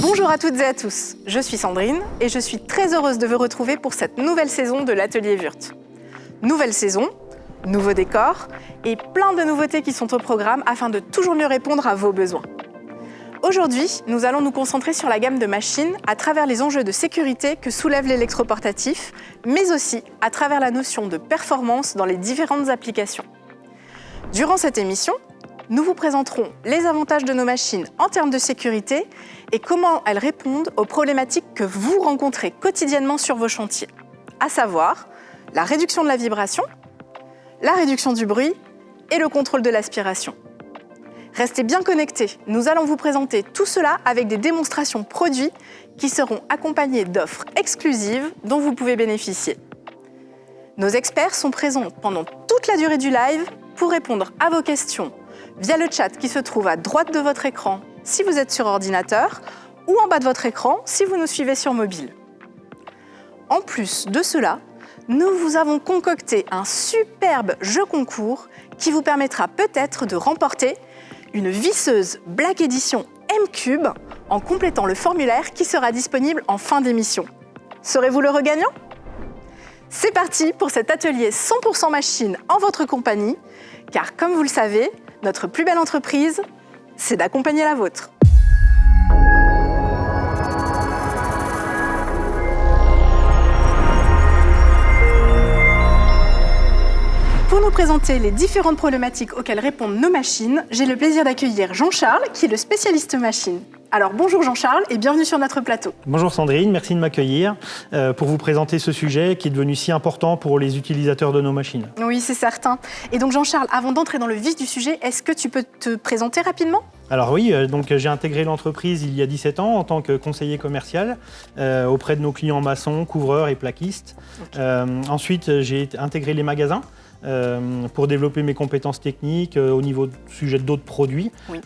Bonjour à toutes et à tous, je suis Sandrine et je suis très heureuse de vous retrouver pour cette nouvelle saison de l'Atelier Wurt. Nouvelle saison, nouveau décor et plein de nouveautés qui sont au programme afin de toujours mieux répondre à vos besoins. Aujourd'hui, nous allons nous concentrer sur la gamme de machines à travers les enjeux de sécurité que soulève l'électroportatif, mais aussi à travers la notion de performance dans les différentes applications. Durant cette émission, nous vous présenterons les avantages de nos machines en termes de sécurité et comment elles répondent aux problématiques que vous rencontrez quotidiennement sur vos chantiers, à savoir la réduction de la vibration, la réduction du bruit et le contrôle de l'aspiration. Restez bien connectés, nous allons vous présenter tout cela avec des démonstrations produits qui seront accompagnées d'offres exclusives dont vous pouvez bénéficier. Nos experts sont présents pendant toute la durée du live pour répondre à vos questions via le chat qui se trouve à droite de votre écran si vous êtes sur ordinateur ou en bas de votre écran si vous nous suivez sur mobile. En plus de cela, nous vous avons concocté un superbe jeu concours qui vous permettra peut-être de remporter une visseuse Black Edition M-Cube en complétant le formulaire qui sera disponible en fin d'émission. Serez-vous le regagnant ? C'est parti pour cet atelier 100% machine en votre compagnie, car comme vous le savez, notre plus belle entreprise, c'est d'accompagner la vôtre. Pour nous présenter les différentes problématiques auxquelles répondent nos machines, j'ai le plaisir d'accueillir Jean-Charles, qui est le spécialiste machine. Alors bonjour Jean-Charles et bienvenue sur notre plateau. Bonjour Sandrine, merci de m'accueillir pour vous présenter ce sujet qui est devenu si important pour les utilisateurs de nos machines. Oui, c'est certain. Et donc Jean-Charles, avant d'entrer dans le vif du sujet, est-ce que tu peux te présenter rapidement ? Alors oui, donc j'ai intégré l'entreprise il y a 17 ans en tant que conseiller commercial auprès de nos clients maçons, couvreurs et plaquistes. Okay. Ensuite, j'ai intégré les magasins. Pour développer mes compétences techniques au niveau du sujet d'autres produits. Oui.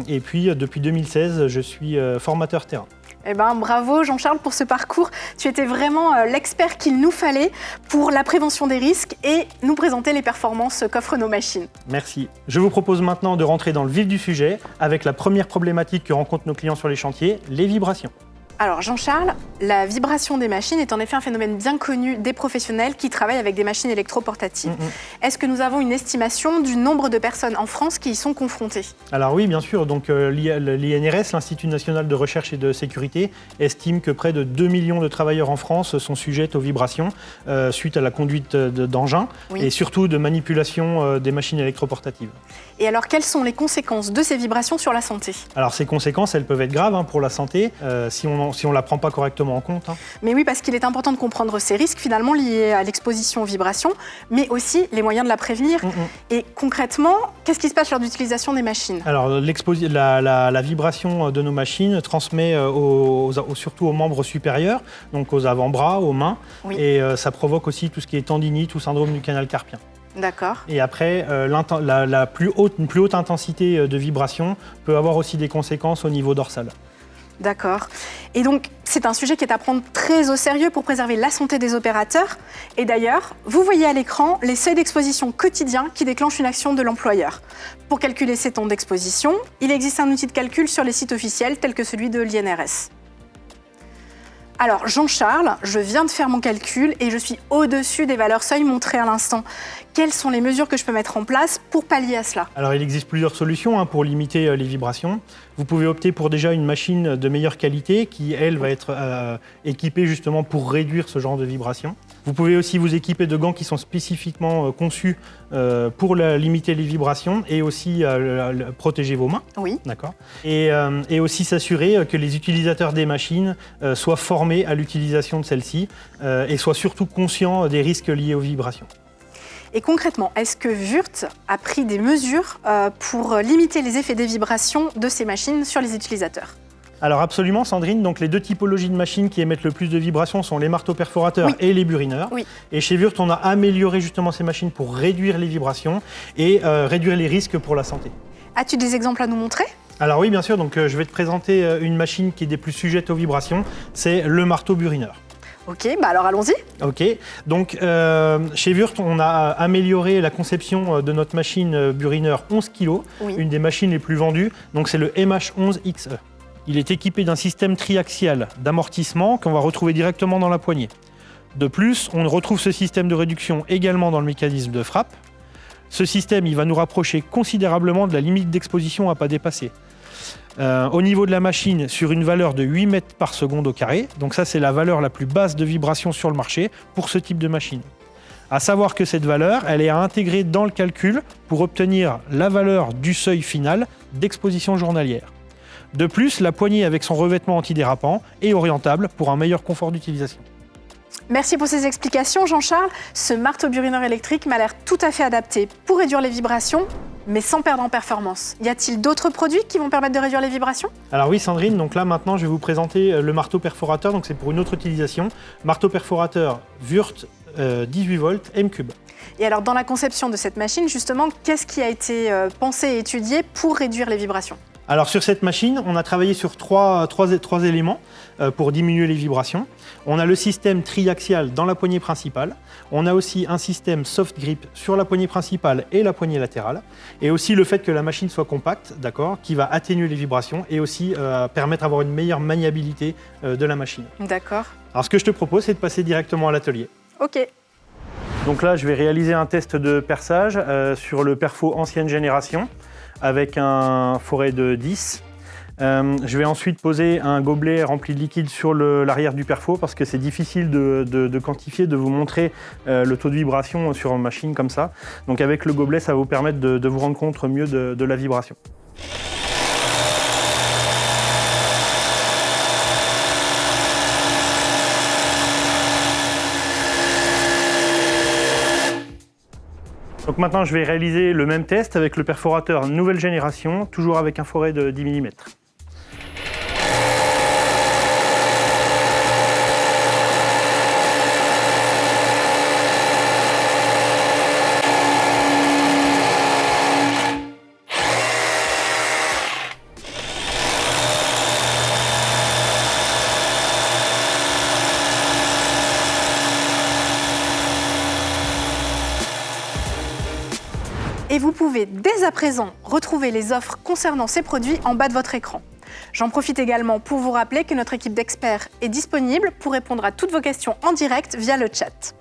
Et puis, depuis 2016, je suis formateur terrain. Eh ben, bravo Jean-Charles pour ce parcours. Tu étais vraiment l'expert qu'il nous fallait pour la prévention des risques et nous présenter les performances qu'offrent nos machines. Merci. Je vous propose maintenant de rentrer dans le vif du sujet avec la première problématique que rencontrent nos clients sur les chantiers, les vibrations. Alors Jean-Charles, la vibration des machines est en effet un phénomène bien connu des professionnels qui travaillent avec des machines électroportatives. Est-ce que nous avons une estimation du nombre de personnes en France qui y sont confrontées ? Alors oui, bien sûr. Donc l'INRS, l'Institut national de recherche et de sécurité, estime que près de 2 millions de travailleurs en France sont sujets aux vibrations suite à la conduite d'engins et surtout de manipulation des machines électroportatives. Et alors, quelles sont les conséquences de ces vibrations sur la santé ? Alors ces conséquences, elles peuvent être graves pour la santé si on ne la prend pas correctement en compte. Mais oui, parce qu'il est important de comprendre ces risques finalement liés à l'exposition aux vibrations, mais aussi les moyens de la prévenir. Et concrètement, qu'est-ce qui se passe lors de l'utilisation des machines ? Alors la vibration de nos machines transmet surtout aux membres supérieurs, donc aux avant-bras, aux mains, et ça provoque aussi tout ce qui est tendinite ou syndrome du canal carpien. D'accord. Et après, une plus haute intensité de vibration peut avoir aussi des conséquences au niveau dorsal. D'accord. Et donc, c'est un sujet qui est à prendre très au sérieux pour préserver la santé des opérateurs. Et d'ailleurs, vous voyez à l'écran les seuils d'exposition quotidiens qui déclenchent une action de l'employeur. Pour calculer ces temps d'exposition, il existe un outil de calcul sur les sites officiels tels que celui de l'INRS. Alors Jean-Charles, je viens de faire mon calcul et je suis au-dessus des valeurs seuil montrées à l'instant. Quelles sont les mesures que je peux mettre en place pour pallier à cela ? Alors il existe plusieurs solutions pour limiter les vibrations. Vous pouvez opter pour déjà une machine de meilleure qualité qui, elle, va être équipée justement pour réduire ce genre de vibrations. Vous pouvez aussi vous équiper de gants qui sont spécifiquement conçus pour limiter les vibrations et aussi protéger vos mains. Oui. D'accord. Et aussi s'assurer que les utilisateurs des machines soient formés à l'utilisation de celles-ci et soient surtout conscients des risques liés aux vibrations. Et concrètement, est-ce que Wurt a pris des mesures pour limiter les effets des vibrations de ces machines sur les utilisateurs ? Alors absolument Sandrine, donc les deux typologies de machines qui émettent le plus de vibrations sont les marteaux perforateurs et les burineurs. Oui. Et chez Wurt, on a amélioré justement ces machines pour réduire les vibrations et réduire les risques pour la santé. As-tu des exemples à nous montrer ? Alors oui, bien sûr, donc je vais te présenter une machine qui est des plus sujettes aux vibrations, c'est le marteau burineur. Ok, bah alors allons-y. Ok, donc chez Wurt, on a amélioré la conception de notre machine burineur 11 kg, une des machines les plus vendues, donc c'est le MH11XE. Il est équipé d'un système triaxial d'amortissement qu'on va retrouver directement dans la poignée. De plus, on retrouve ce système de réduction également dans le mécanisme de frappe. Ce système, il va nous rapprocher considérablement de la limite d'exposition à ne pas dépasser. Au niveau de la machine, sur une valeur de 8 mètres par seconde au carré, donc ça c'est la valeur la plus basse de vibration sur le marché pour ce type de machine. À savoir que cette valeur, elle est à intégrer dans le calcul pour obtenir la valeur du seuil final d'exposition journalière. De plus, la poignée avec son revêtement antidérapant est orientable pour un meilleur confort d'utilisation. Merci pour ces explications, Jean-Charles. Ce marteau-burineur électrique m'a l'air tout à fait adapté pour réduire les vibrations, mais sans perdre en performance. Y a-t-il d'autres produits qui vont permettre de réduire les vibrations? Alors oui, Sandrine, donc là maintenant je vais vous présenter le marteau perforateur, donc c'est pour une autre utilisation. Marteau perforateur Wurth 18 volts M-Cube. Et alors dans la conception de cette machine, justement, qu'est-ce qui a été pensé et étudié pour réduire les vibrations? Alors sur cette machine, on a travaillé sur trois éléments pour diminuer les vibrations. On a le système triaxial dans la poignée principale. On a aussi un système soft grip sur la poignée principale et la poignée latérale. Et aussi le fait que la machine soit compacte, d'accord, qui va atténuer les vibrations et aussi permettre d'avoir une meilleure maniabilité de la machine. D'accord. Alors ce que je te propose, c'est de passer directement à l'atelier. Ok. Donc là, je vais réaliser un test de perçage sur le perfo ancienne génération avec un foret de 10. Je vais ensuite poser un gobelet rempli de liquide sur l'arrière du perfo parce que c'est difficile de quantifier, de vous montrer le taux de vibration sur une machine comme ça. Donc avec le gobelet, ça va vous permettre de vous rendre compte mieux de la vibration. Donc maintenant, je vais réaliser le même test avec le perforateur nouvelle génération, toujours avec un foret de 10 mm. Et vous pouvez dès à présent retrouver les offres concernant ces produits en bas de votre écran. J'en profite également pour vous rappeler que notre équipe d'experts est disponible pour répondre à toutes vos questions en direct via le chat.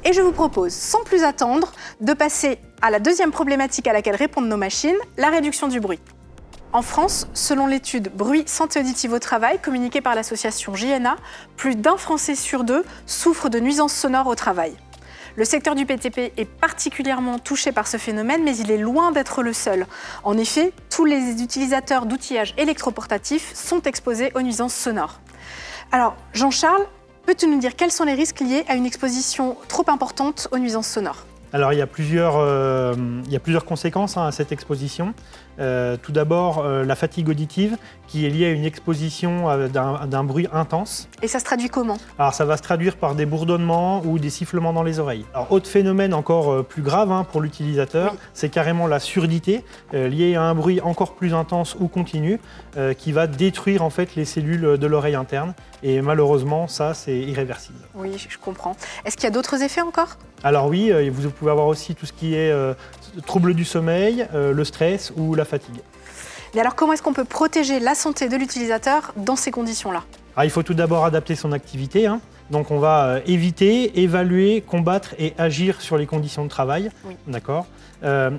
Et je vous propose, sans plus attendre, de passer à la deuxième problématique à laquelle répondent nos machines, la réduction du bruit. En France, selon l'étude Bruit santé auditive au travail communiquée par l'association JNA, plus d'1 Français sur 2 souffre de nuisances sonores au travail. Le secteur du BTP est particulièrement touché par ce phénomène, mais il est loin d'être le seul. En effet, tous les utilisateurs d'outillage électroportatif sont exposés aux nuisances sonores. Alors, Jean-Charles, peux-tu nous dire quels sont les risques liés à une exposition trop importante aux nuisances sonores ? Alors il y a plusieurs conséquences à cette exposition. Tout d'abord, la fatigue auditive qui est liée à une exposition d'un bruit intense. Et ça se traduit comment ? Alors ça va se traduire par des bourdonnements ou des sifflements dans les oreilles. Alors autre phénomène encore plus grave pour l'utilisateur, c'est carrément la surdité liée à un bruit encore plus intense ou continu qui va détruire en fait les cellules de l'oreille interne. Et malheureusement, ça c'est irréversible. Oui, je comprends. Est-ce qu'il y a d'autres effets encore ? Alors oui, vous pouvez avoir aussi tout ce qui est troubles du sommeil, le stress ou la fatigue. Mais alors comment est-ce qu'on peut protéger la santé de l'utilisateur dans ces conditions-là ? Il faut tout d'abord adapter son activité. Donc on va éviter, évaluer, combattre et agir sur les conditions de travail. Oui. D'accord.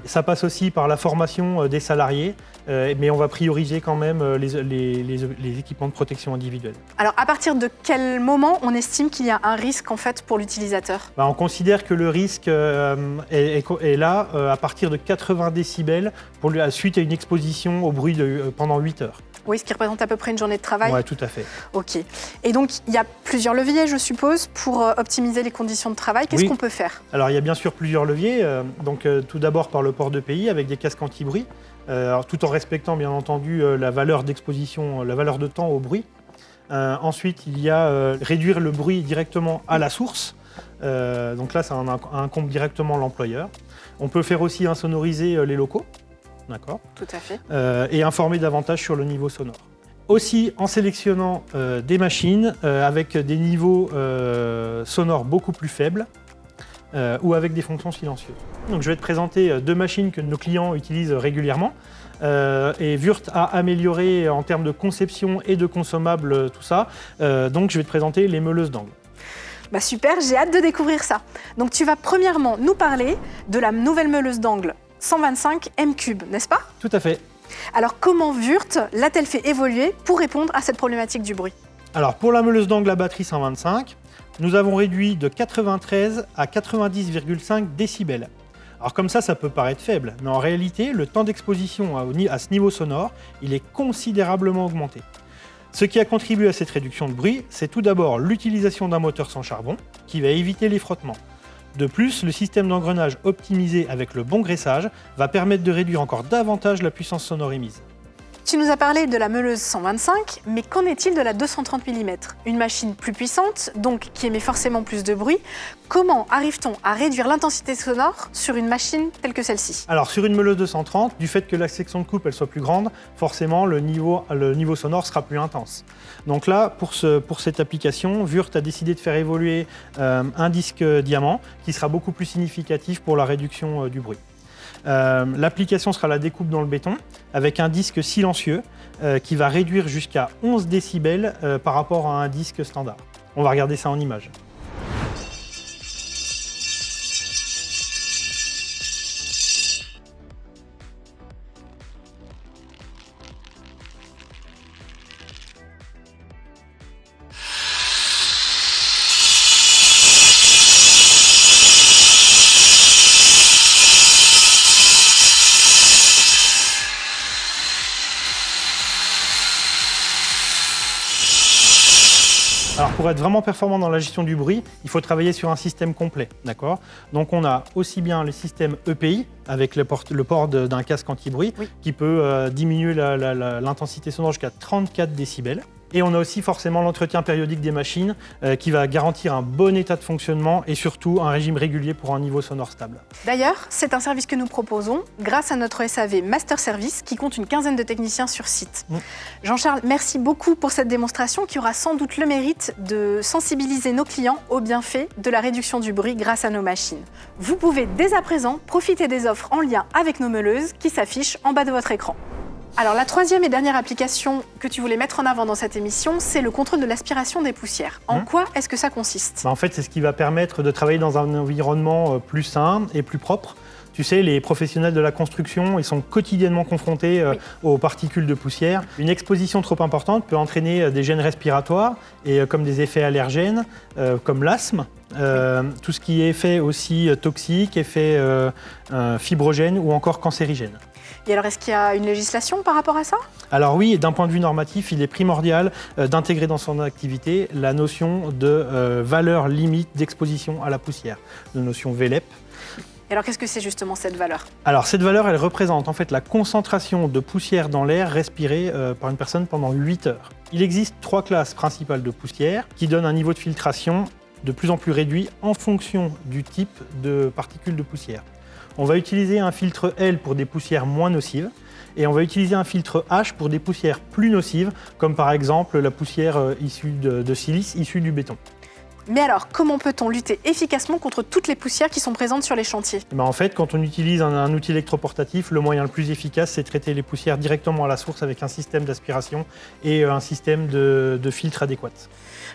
Ça passe aussi par la formation des salariés, mais on va prioriser quand même les équipements de protection individuelle. Alors à partir de quel moment on estime qu'il y a un risque en fait pour l'utilisateur ? On considère que le risque est là à partir de 80 décibels suite à une exposition au bruit pendant 8 heures. Oui, ce qui représente à peu près une journée de travail. Oui, tout à fait. Ok. Et donc, il y a plusieurs leviers, je suppose, pour optimiser les conditions de travail. Qu'est-ce qu'on peut faire ? Alors, il y a bien sûr plusieurs leviers. Tout d'abord par le port de PI avec des casques anti-bruit, tout en respectant bien entendu la valeur d'exposition, la valeur de temps au bruit. Ensuite, il y a réduire le bruit directement à la source. Donc là, ça incombe directement l'employeur. On peut faire aussi insonoriser les locaux. D'accord. Tout à fait. Et informer davantage sur le niveau sonore. Aussi en sélectionnant des machines avec des niveaux sonores beaucoup plus faibles ou avec des fonctions silencieuses. Donc je vais te présenter deux machines que nos clients utilisent régulièrement. et Wurth a amélioré en termes de conception et de consommables tout ça. Donc je vais te présenter les meuleuses d'angle. Bah super, j'ai hâte de découvrir ça. Donc tu vas premièrement nous parler de la nouvelle meuleuse d'angle 125 M3, n'est-ce pas? Tout à fait. Alors comment Wurth l'a-t-elle fait évoluer pour répondre à cette problématique du bruit? Alors pour la meuleuse d'angle à batterie 125, nous avons réduit de 93 à 90,5 décibels. Alors comme ça peut paraître faible, mais en réalité, le temps d'exposition à ce niveau sonore, il est considérablement augmenté. Ce qui a contribué à cette réduction de bruit, c'est tout d'abord l'utilisation d'un moteur sans charbon, qui va éviter les frottements. De plus, le système d'engrenage optimisé avec le bon graissage va permettre de réduire encore davantage la puissance sonore émise. Tu nous as parlé de la meuleuse 125, mais qu'en est-il de la 230 mm? Une machine plus puissante, donc qui émet forcément plus de bruit. Comment arrive-t-on à réduire l'intensité sonore sur une machine telle que celle-ci? Alors sur une meuleuse 230, du fait que la section de coupe elle soit plus grande, forcément le niveau sonore sera plus intense. Donc là, pour cette application, Wurth a décidé de faire évoluer un disque diamant qui sera beaucoup plus significatif pour la réduction du bruit. L'application sera la découpe dans le béton avec un disque silencieux qui va réduire jusqu'à 11 décibels par rapport à un disque standard. On va regarder ça en image. Alors pour être vraiment performant dans la gestion du bruit, il faut travailler sur un système complet, d'accord? Donc on a aussi bien le système EPI avec le port d'un casque anti-bruit qui peut diminuer l'intensité sonore jusqu'à 34 décibels. Et on a aussi forcément l'entretien périodique des machines qui va garantir un bon état de fonctionnement et surtout un régime régulier pour un niveau sonore stable. D'ailleurs, c'est un service que nous proposons grâce à notre SAV Master Service qui compte une quinzaine de techniciens sur site. Jean-Charles, merci beaucoup pour cette démonstration qui aura sans doute le mérite de sensibiliser nos clients aux bienfaits de la réduction du bruit grâce à nos machines. Vous pouvez dès à présent profiter des offres en lien avec nos meuleuses qui s'affichent en bas de votre écran. Alors la troisième et dernière application que tu voulais mettre en avant dans cette émission, c'est le contrôle de l'aspiration des poussières. En quoi est-ce que ça consiste? En fait, c'est ce qui va permettre de travailler dans un environnement plus sain et plus propre. Tu sais, les professionnels de la construction, ils sont quotidiennement confrontés aux particules de poussière. Une exposition trop importante peut entraîner des gènes respiratoires et comme des effets allergènes, comme l'asthme. Tout ce qui est effet aussi toxique, effet fibrogène ou encore cancérigène. Et alors, est-ce qu'il y a une législation par rapport à ça? Alors oui, d'un point de vue normatif, il est primordial d'intégrer dans son activité la notion de valeur limite d'exposition à la poussière, la notion VLEP. Et alors, qu'est-ce que c'est justement cette valeur? Alors, cette valeur, elle représente en fait la concentration de poussière dans l'air respiré par une personne pendant 8 heures. Il existe 3 classes principales de poussière qui donnent un niveau de filtration de plus en plus réduit en fonction du type de particules de poussière. On va utiliser un filtre L pour des poussières moins nocives et on va utiliser un filtre H pour des poussières plus nocives, comme par exemple la poussière issue de silice, issue du béton. Mais alors, comment peut-on lutter efficacement contre toutes les poussières qui sont présentes sur les chantiers? En fait, quand on utilise un outil électroportatif, le moyen le plus efficace, c'est de traiter les poussières directement à la source avec un système d'aspiration et un système de filtre adéquat.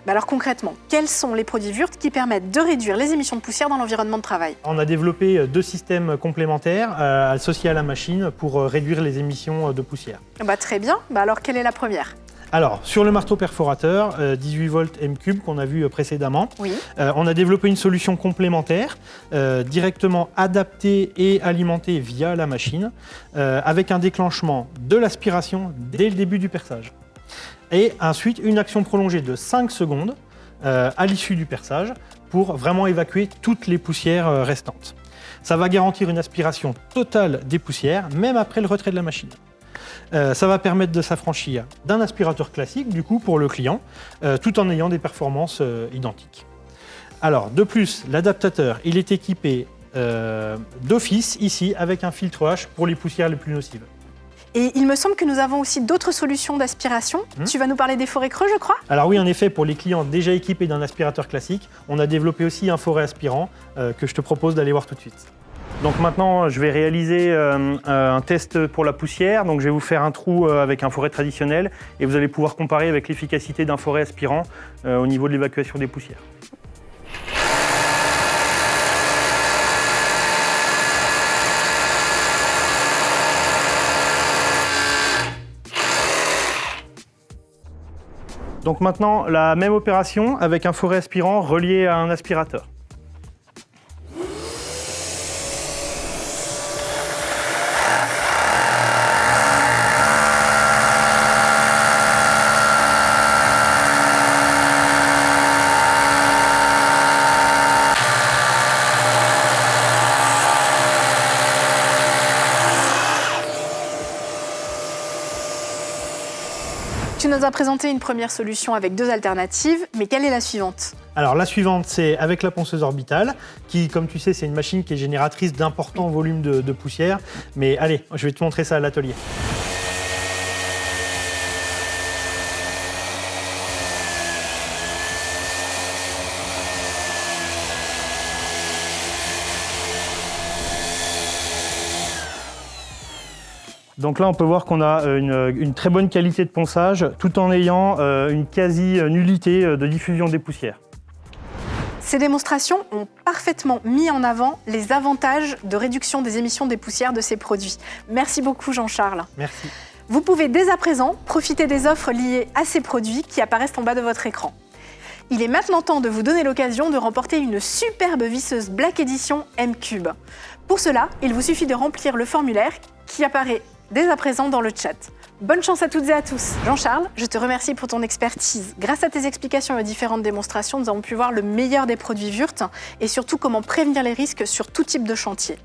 Mais alors concrètement, quels sont les produits Wurth qui permettent de réduire les émissions de poussière dans l'environnement de travail? On a développé 2 systèmes complémentaires associés à la machine pour réduire les émissions de poussière. Très bien. Alors, quelle est la première? Alors, sur le marteau perforateur 18 volts M3 qu'on a vu précédemment, on a développé une solution complémentaire directement adaptée et alimentée via la machine avec un déclenchement de l'aspiration dès le début du perçage. Et ensuite, une action prolongée de 5 secondes à l'issue du perçage pour vraiment évacuer toutes les poussières restantes. Ça va garantir une aspiration totale des poussières, même après le retrait de la machine. Ça va permettre de s'affranchir d'un aspirateur classique, du coup, pour le client, tout en ayant des performances identiques. Alors, de plus, l'adaptateur, il est équipé d'office, ici, avec un filtre H pour les poussières les plus nocives. Et il me semble que nous avons aussi d'autres solutions d'aspiration. Tu vas nous parler des forêts creux, je crois? Alors oui, en effet, pour les clients déjà équipés d'un aspirateur classique, on a développé aussi un forêt aspirant que je te propose d'aller voir tout de suite. Donc maintenant, je vais réaliser un test pour la poussière. Donc je vais vous faire un trou avec un forêt traditionnel et vous allez pouvoir comparer avec l'efficacité d'un forêt aspirant au niveau de l'évacuation des poussières. Donc maintenant, la même opération avec un forêt aspirant relié à un aspirateur. Tu nous as présenté une première solution avec 2 alternatives, mais quelle est la suivante? Alors la suivante, c'est avec la ponceuse orbitale, qui, comme tu sais, c'est une machine qui est génératrice d'importants volumes de poussière. Mais allez, je vais te montrer ça à l'atelier. Donc là, on peut voir qu'on a une très bonne qualité de ponçage, tout en ayant une quasi-nullité de diffusion des poussières. Ces démonstrations ont parfaitement mis en avant les avantages de réduction des émissions des poussières de ces produits. Merci beaucoup Jean-Charles. Merci. Vous pouvez dès à présent profiter des offres liées à ces produits qui apparaissent en bas de votre écran. Il est maintenant temps de vous donner l'occasion de remporter une superbe visseuse Black Edition M-Cube. Pour cela, il vous suffit de remplir le formulaire qui apparaît dès à présent dans le chat. Bonne chance à toutes et à tous. Jean-Charles, je te remercie pour ton expertise. Grâce à tes explications et aux différentes démonstrations, nous avons pu voir le meilleur des produits Wurth et surtout comment prévenir les risques sur tout type de chantier.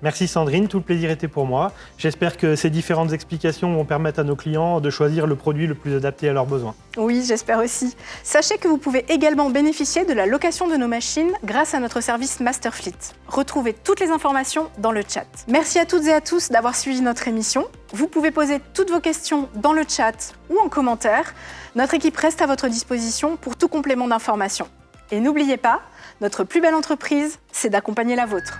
Merci Sandrine, tout le plaisir était pour moi. J'espère que ces différentes explications vont permettre à nos clients de choisir le produit le plus adapté à leurs besoins. Oui, j'espère aussi. Sachez que vous pouvez également bénéficier de la location de nos machines grâce à notre service Masterfleet. Retrouvez toutes les informations dans le chat. Merci à toutes et à tous d'avoir suivi notre émission. Vous pouvez poser toutes vos questions dans le chat ou en commentaire. Notre équipe reste à votre disposition pour tout complément d'information. Et n'oubliez pas, notre plus belle entreprise, c'est d'accompagner la vôtre.